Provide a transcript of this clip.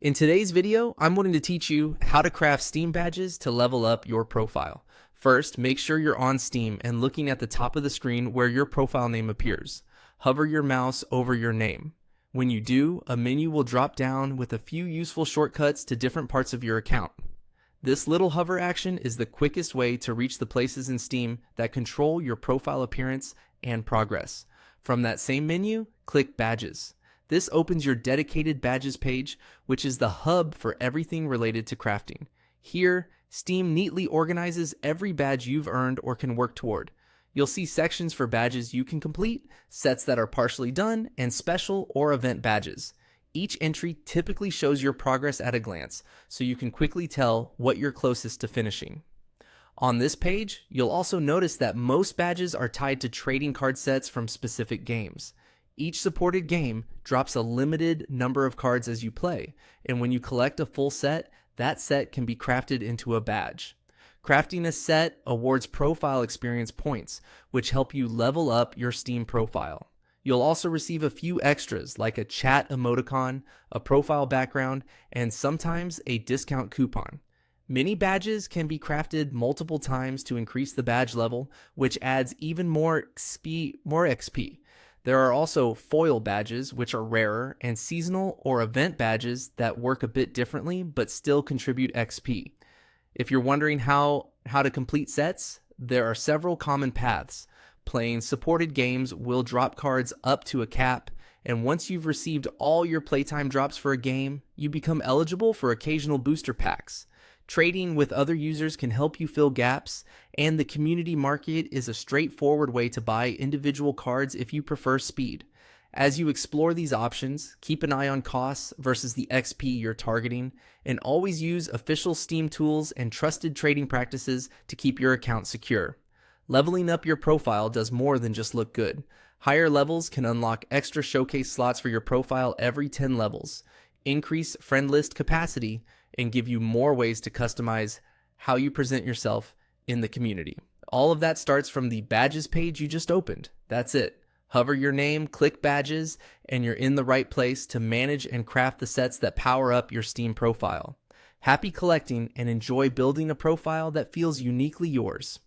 In today's video, I'm wanting to teach you how to craft Steam badges to level up your profile. First, make sure you're on Steam and looking at the top of the screen where your profile name appears. Hover your mouse over your name. When you do, a menu will drop down with a few useful shortcuts to different parts of your account. This little hover action is the quickest way to reach the places in Steam that control your profile appearance and progress. From that same menu, click Badges. This opens your dedicated badges page, which is the hub for everything related to crafting. Here, Steam neatly organizes every badge you've earned or can work toward. You'll see sections for badges you can complete, sets that are partially done, and special or event badges. Each entry typically shows your progress at a glance, so you can quickly tell what you're closest to finishing. On this page, you'll also notice that most badges are tied to trading card sets from specific games. Each supported game drops a limited number of cards as you play, and when you collect a full set, that set can be crafted into a badge. Crafting a set awards profile experience points, which help you level up your Steam profile. You'll also receive a few extras like a chat emoticon, a profile background, and sometimes a discount coupon. Many badges can be crafted multiple times to increase the badge level, which adds even more XP. There are also foil badges, which are rarer, and seasonal or event badges that work a bit differently but still contribute XP. If you're wondering how to complete sets, there are several common paths. Playing supported games will drop cards up to a cap, and once you've received all your playtime drops for a game, you become eligible for occasional booster packs. Trading with other users can help you fill gaps, and the community market is a straightforward way to buy individual cards if you prefer speed. As you explore these options, keep an eye on costs versus the XP you're targeting, and always use official Steam tools and trusted trading practices to keep your account secure. Leveling up your profile does more than just look good. Higher levels can unlock extra showcase slots for your profile every 10 levels, increase friend list capacity, and give you more ways to customize how you present yourself in the community. All of that starts from the badges page you just opened. That's it. Hover your name, click badges, and you're in the right place to manage and craft the sets that power up your Steam profile. Happy collecting and enjoy building a profile that feels uniquely yours.